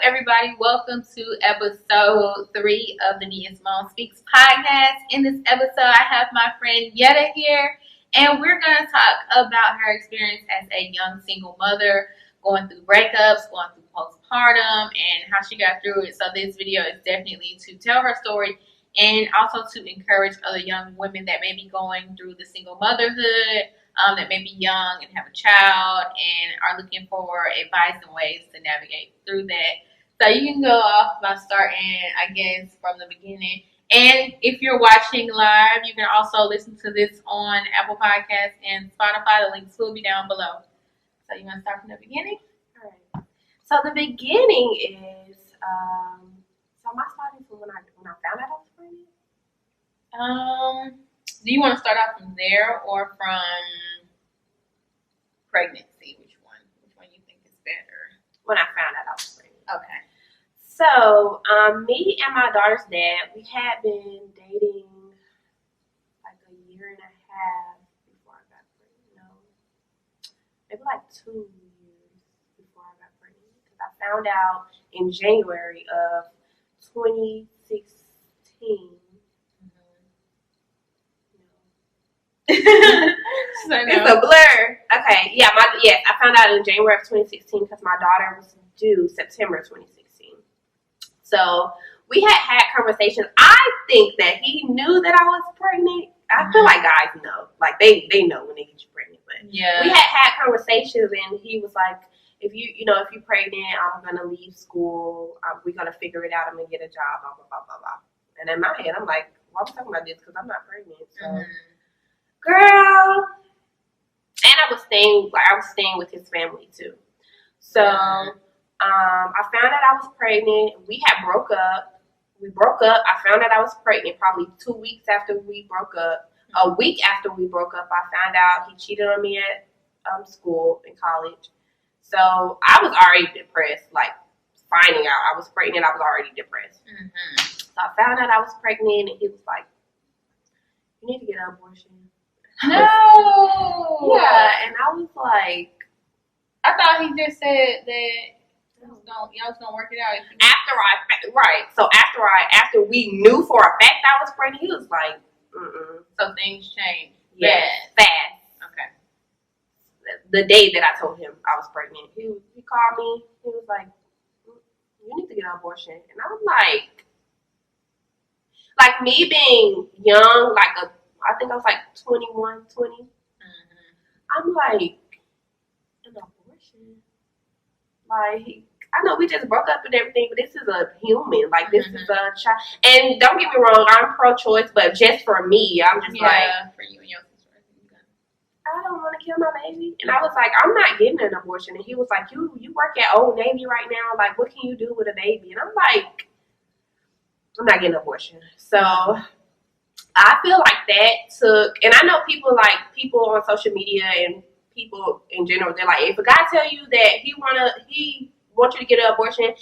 everybody. Welcome to episode 3 of the NIASIMONESPEAKS podcast. In this episode, I have my friend Yetta here, and we're going to talk about her experience as a young single mother, going through breakups, going through postpartum, and how she got through it. So this video is definitely to tell her story and also to encourage other young women that may be going through the single motherhood, that may be young and have a child and are looking for advice and ways to navigate through that. So you can go off by starting, I guess, from the beginning. And if you're watching live, you can also listen to this on Apple Podcasts and Spotify. The links will be down below. So you want to start from the beginning? All right. So the beginning is, so my starting from when I found out I was pregnant. Do you want to start off from there or from pregnancy? Which one you think is better? When I found out I was pregnant. Okay. So, me and my daughter's dad, we had been dating like a year and a half before I got pregnant. No, maybe like 2 years before I got pregnant. Because I found out in January of 2016. It's a blur. Okay, I found out in January of 2016 because my daughter was due September 2016. So we had conversations. I think that he knew that I was pregnant. I feel like guys know, like they know when they get you pregnant. But yeah, we had conversations, and he was like, if you're pregnant, I'm gonna leave school. We're gonna figure it out. I'm gonna get a job. Blah blah blah blah blah. And in my head, I'm like, why are we talking about this? Because I'm not pregnant. So. Girl, and I was staying with his family too. So, I found out I was pregnant. We had broke up. We broke up. I found out I was pregnant probably 2 weeks after we broke up. A week after we broke up, I found out he cheated on me at school in college. So I was already depressed. Like finding out I was pregnant, I was already depressed. So I found out I was pregnant, and he was like, "You need to get an abortion." No. Yeah, and I was like, I thought he just said that y'all was gonna work it out. After we knew for a fact I was pregnant, he was like, So things changed. Yeah, fast. Okay. The day that I told him I was pregnant, he called me. He was like, "You need to get an abortion," and I'm like me being young, I think I was like 21, 20. I'm like, an abortion? Like, I know we just broke up and everything, but this is a human. Like, this is a child. And don't get me wrong, I'm pro-choice, but just for me, I'm just for you and your sister. I don't want to kill my baby. And I was like, I'm not getting an abortion. And he was like, you work at Old Navy right now. Like, what can you do with a baby? And I'm like, I'm not getting an abortion. So I feel like that took, and I know people on social media and people in general, they're like, if a guy tell you that he wants you to get an abortion,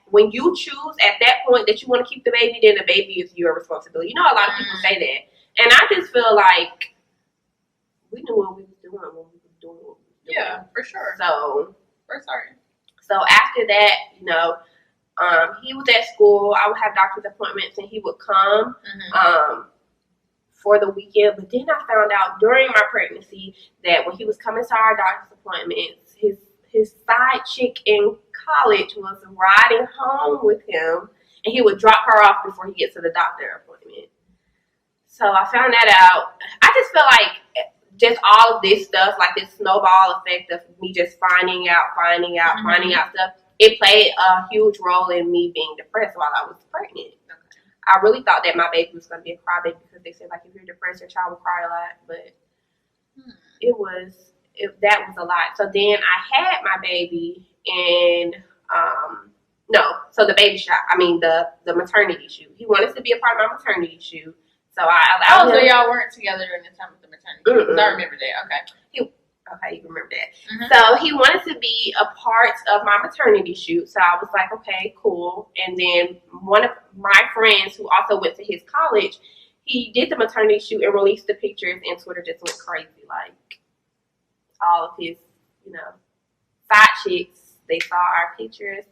when you choose at that point that you want to keep the baby, then the baby is your responsibility. You know, a lot of people say that. And I just feel like we knew what we was doing when we was doing what we was doing. Yeah, for sure. So, for certain. So after that, he was at school. I would have doctor's appointments, and he would come for the weekend. But then I found out during my pregnancy that when he was coming to our doctor's appointments, his side chick in college was riding home with him, and he would drop her off before he gets to the doctor appointment. So I found that out. I just feel like just all of this stuff, like this snowball effect of me just finding out stuff, it played a huge role in me being depressed while I was pregnant. Okay. I really thought that my baby was going to be a crybaby because they said, like, if you're depressed, your child will cry a lot. But that was a lot. So then I had my baby, and so the baby shower, the maternity shoot. He wanted to be a part of my maternity shoot. So I allowed him. So y'all weren't together during the time of the maternity shoot. I remember that. Okay. Okay, you remember that. So he wanted to be a part of my maternity shoot. So I was like, okay, cool. And then one of my friends who also went to his college, he did the maternity shoot and released the pictures, and Twitter just went crazy. Like, all of his, side chicks, they saw our pictures.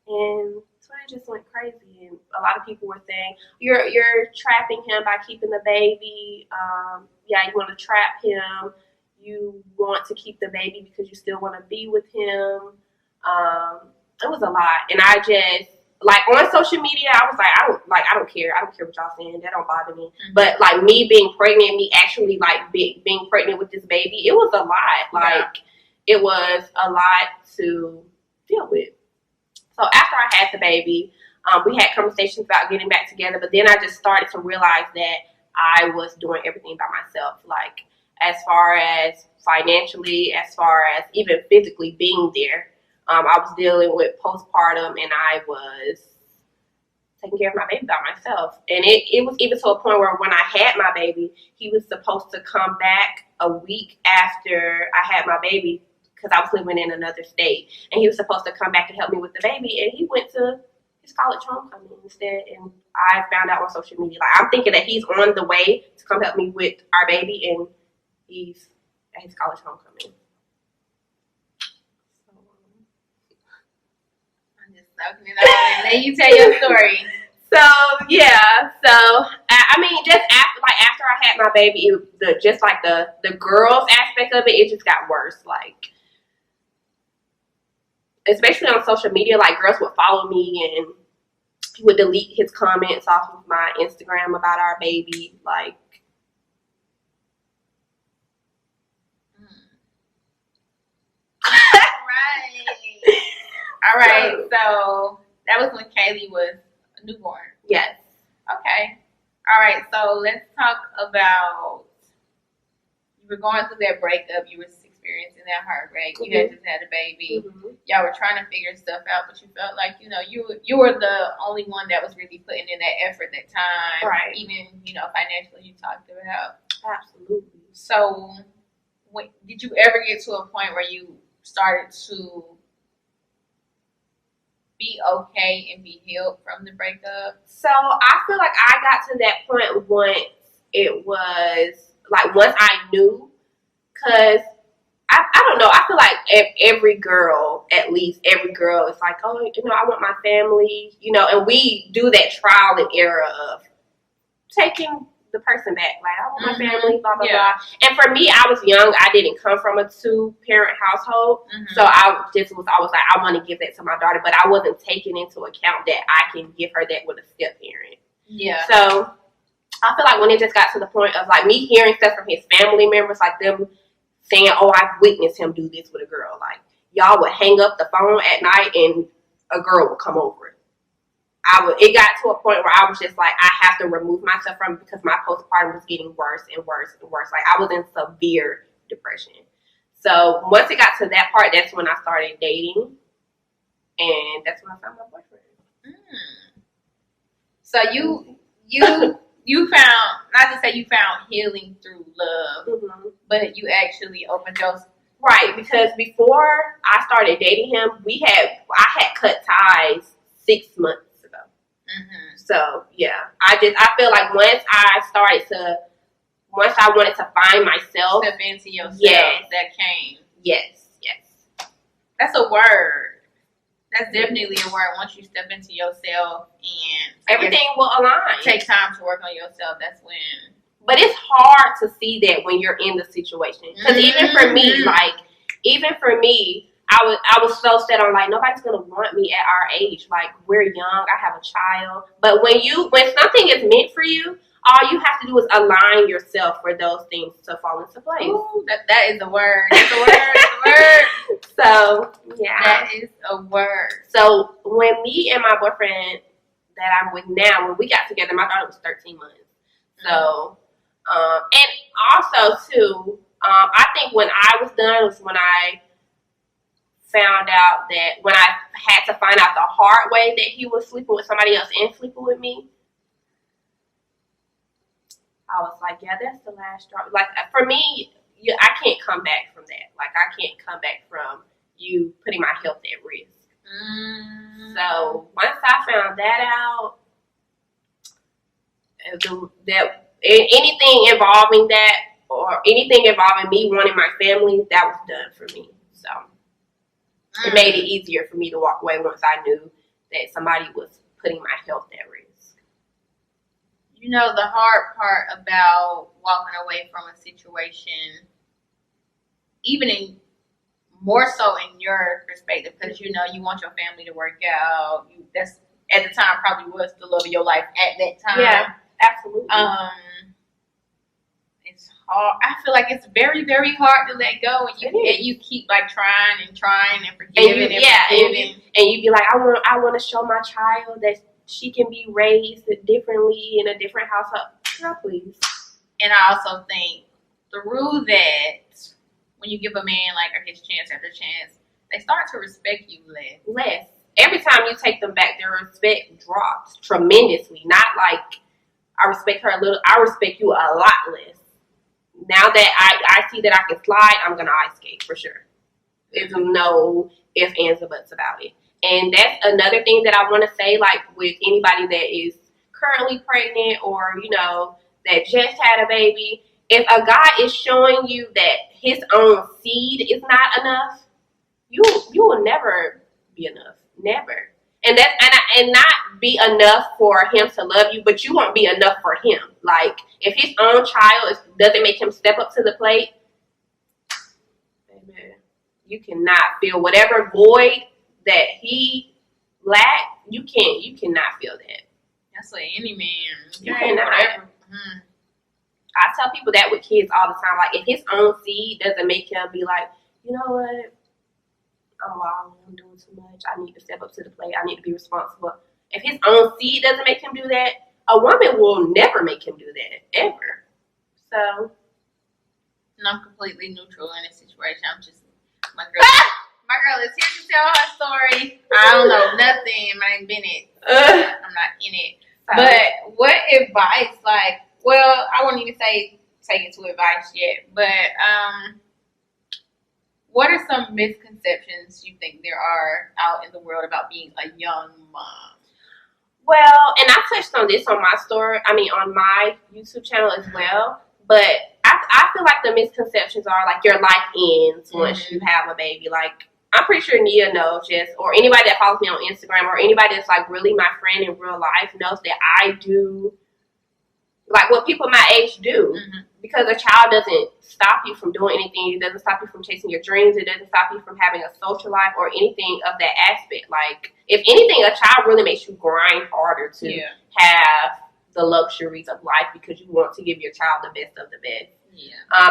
And Twitter just went crazy, and a lot of people were saying, "You're trapping him by keeping the baby. Yeah, you want to trap him. You want to keep the baby because you still want to be with him." It was a lot, and I just like on social media, I was like, I don't care. I don't care what y'all saying. That don't bother me. Mm-hmm. But like me being pregnant, me actually like being pregnant with this baby, it was a lot. Like it was a lot to deal with. So after I had the baby, we had conversations about getting back together, but then I just started to realize that I was doing everything by myself. Like as far as financially, as far as even physically being there. I was dealing with postpartum, and I was taking care of my baby by myself. And it was even to a point where when I had my baby, he was supposed to come back a week after I had my baby, because I was living in another state, and he was supposed to come back and help me with the baby, and he went to his college homecoming instead. And I found out on social media, like I'm thinking that he's on the way to come help me with our baby, and he's at his college homecoming. I'm just soaking it all in. Then you tell your story. So yeah, I mean, just after I had my baby, the girls aspect of it, it just got worse. Like, especially on social media, like girls would follow me and he would delete his comments off of my Instagram about our baby. Like, all right. So that was when Kaylee was a newborn. Yes. Okay. All right. So let's talk about, you were going through that breakup. You were experiencing that heartbreak. You had just had a baby. Y'all were trying to figure stuff out, but you felt like, you were the only one that was really putting in that effort, that time. Right. Even, financially, you talked about. Absolutely. So did you ever get to a point where you started to be okay and be healed from the breakup? So I feel like I got to that point once I knew, because I don't know. I feel like every girl is like, oh, I want my family, and we do that trial and error of taking the person back. Like, I want my family, blah, blah, blah. And for me, I was young. I didn't come from a 2-parent household. So I was like, I want to give that to my daughter, but I wasn't taking into account that I can give her that with a step-parent. Yeah. So I feel like when it just got to the point of like me hearing stuff from his family members, like them saying, oh, I've witnessed him do this with a girl. Like, y'all would hang up the phone at night and a girl would come over. It got to a point where I was just like, I have to remove myself from it because my postpartum was getting worse and worse and worse. Like, I was in severe depression. So once it got to that part, that's when I started dating. And that's when I found my boyfriend. So you found, not to say you found healing through love, but you actually opened your... Right, because before I started dating him, I had cut ties 6 months ago. So yeah, I feel like once I wanted to find myself, step into yourself, that came. Yes. That's a word. That's definitely a word. Once you step into yourself and everything will align. Take time to work on yourself. That's when. But it's hard to see that when you're in the situation. Because even for me, I was so set on like nobody's gonna want me at our age. Like, we're young. I have a child. But when something is meant for you, all you have to do is align yourself for those things to fall into place. Ooh, that is a word. That's a word. That's a word. So yeah, that is a word. So when me and my boyfriend that I'm with now, when we got together, my daughter was 13 months. So and also too, I think when I was done was when I found out that when I had to find out the hard way that he was sleeping with somebody else and sleeping with me, I was like, yeah, that's the last straw. Like, for me, I can't come back from that. Like, I can't come back from you putting my health at risk. So once I found that out, that anything involving that or anything involving me wanting my family, that was done for me. So it made it easier for me to walk away once I knew that somebody was putting my health at risk. You know, the hard part about walking away from a situation, even in more so in your perspective, because you know you want your family to work out. That's at the time probably was the love of your life at that time. Yeah, absolutely. It's hard. I feel like it's very, very hard to let go, and you keep like trying and forgiving and you be like, I want to show my child that she can be raised differently in a different household. Girl, please. And I also think through that, when you give a man like his chance after chance, they start to respect you less. Every time you take them back, their respect drops tremendously. Not like I respect her a little. I respect you a lot less. Now that I see that I can slide, I'm gonna ice skate for sure. There's no ifs, ands, or buts about it. And that's another thing that I want to say, like with anybody that is currently pregnant or, you know, that just had a baby. If a guy is showing you that his own seed is not enough, you will never be enough. Never. And not be enough for him to love you, but you won't be enough for him. Like, if his own child doesn't make him step up to the plate, baby, you cannot fill whatever void that he lacked. You cannot feel that. That's what any man. You cannot. I tell people that with kids all the time. Like, if his own seed doesn't make him be like, you know what? I'm wild. I'm doing too much. I need to step up to the plate. I need to be responsible. If his own seed doesn't make him do that, a woman will never make him do that, ever. So. And I'm completely neutral in this situation. I'm just, my girl is here to tell her story. I don't know nothing. I ain't been it. I'm not in it. But what advice, like, well, I won't even say take it to advice yet, but what are some misconceptions you think there are out in the world about being a young mom? Well, and I touched on this on my story, on my YouTube channel as well, but I feel like the misconceptions are like your life ends once you have a baby. Like, I'm pretty sure Nia knows, or anybody that follows me on Instagram, or anybody that's like really my friend in real life knows that I do like what people my age do. Because a child doesn't stop you from doing anything. It doesn't stop you from chasing your dreams. It doesn't stop you from having a social life or anything of that aspect. Like, if anything, a child really makes you grind harder to have the luxuries of life because you want to give your child the best of the best.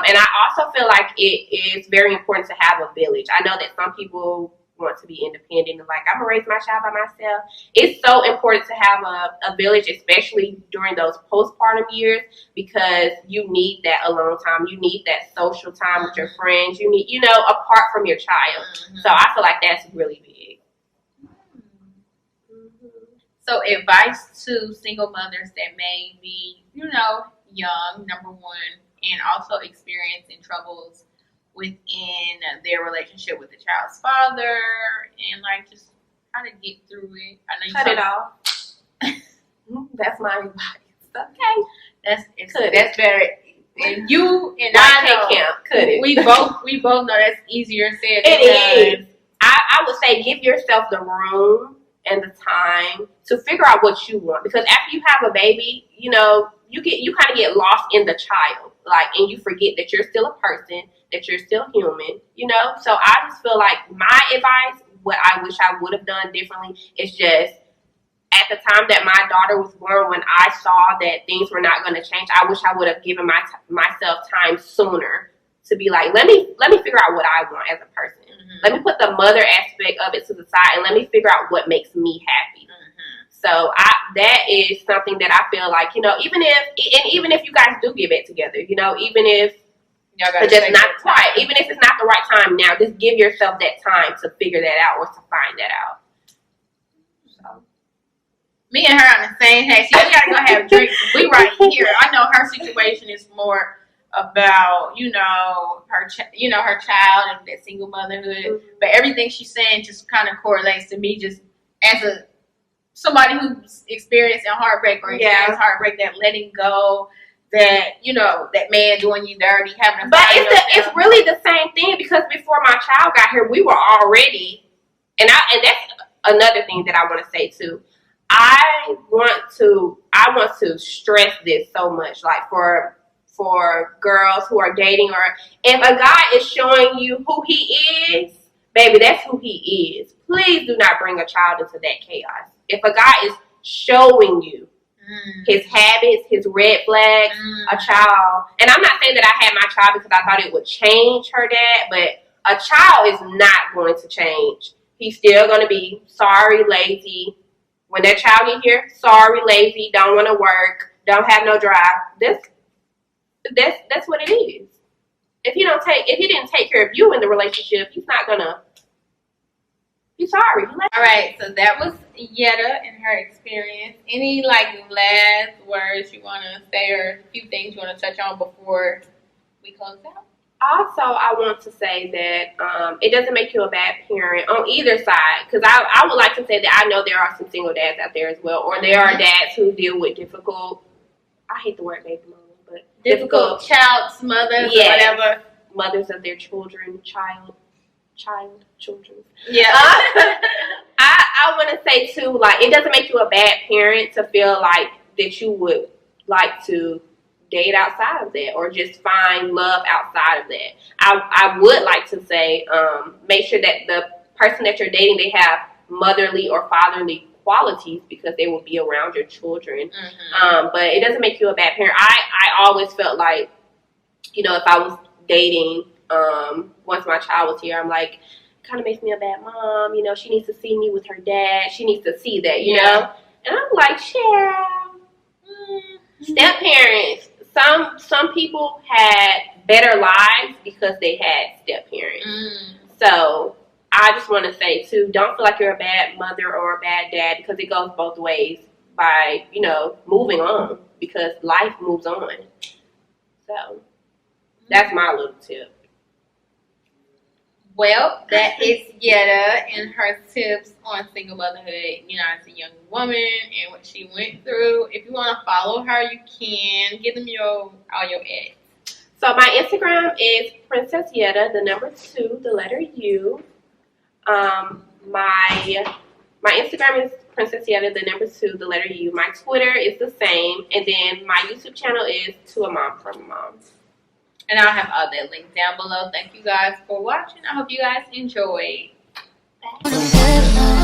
And I also feel like it is very important to have a village. I know that some people want to be independent and like, I'm gonna raise my child by myself. It's so important to have a village, especially during those postpartum years, because you need that alone time. You need that social time with your friends. You need, apart from your child. So I feel like that's really big. So advice to single mothers that may be, young, number one, and also experiencing troubles within their relationship with the child's father, and like just how to get through it. I know you cut it off. That's my advice. Okay, that's better. And you and I know we both know that's easier said than done. It is. I would say give yourself the room and the time to figure out what you want, because after you have a baby, you kind of get lost in the child, like, and you forget that you're still a person, that you're still human, So I just feel like my advice, what I wish I would have done differently, is just at the time that my daughter was born, when I saw that things were not going to change, I wish I would have given myself time sooner to be like, let me figure out what I want as a person. Let me put the mother aspect of it to the side, and let me figure out what makes me happy. So that is something that I feel like, even if you guys do get back together, even if it's just not right, even if it's not the right time now, just give yourself that time to figure that out or to find that out. So me and her on the same page. We gotta go have drinks. We right here. I know her situation is more about her child and that single motherhood, but everything she's saying just kind of correlates to me, just as somebody who's experiencing heartbreak or experienced heartbreak, that letting go, that that man doing you dirty, having a but it's really the same thing, because before my child got here, we were already, and that's another thing that I want to say too. I want to stress this so much, like for girls who are dating, or if a guy is showing you who he is, baby, that's who he is. Please do not bring a child into that chaos. If a guy is showing you his habits, his red flags, a child, and I'm not saying that I had my child because I thought it would change her dad, but a child is not going to change. He's still going to be sorry, lazy. When that child get here, sorry, lazy, don't want to work, don't have no drive. That's what it is. If he didn't take care of you in the relationship, he's not gonna. He's sorry. All right, so that was Yetta and her experience. Any last words you want to say, or a few things you want to touch on before we close out? Also, I want to say that it doesn't make you a bad parent on either side, because I would like to say that I know there are some single dads out there as well, or there are dads who deal with difficult. I hate the word baby mama. Difficult child's mothers, or whatever, mothers of their children, children. Yeah. I want to say too, it doesn't make you a bad parent to feel like that you would like to date outside of that, or just find love outside of that. I would like to say, make sure that the person that you're dating, they have motherly or fatherly qualities, because they will be around your children. But it doesn't make you a bad parent. I always felt like, if I was dating, once my child was here, I'm like, kind of makes me a bad mom. She needs to see me with her dad. She needs to see that, you know. And I'm like, step parents. Some people had better lives because they had step parents. So I just want to say, too, don't feel like you're a bad mother or a bad dad, because it goes both ways by, moving on, because life moves on. So that's my little tip. Well, that is Yetta and her tips on single motherhood, as a young woman and what she went through. If you want to follow her, you can. Give them all your ads. So my Instagram is Princess Yetta, the number 2, the letter U. My Instagram is Princess Yetta, the number 2, the letter U. My Twitter is the same, and then my YouTube channel is To a Mom from a Mom. And I'll have all that linked down below. Thank you guys for watching. I hope you guys enjoyed. Bye.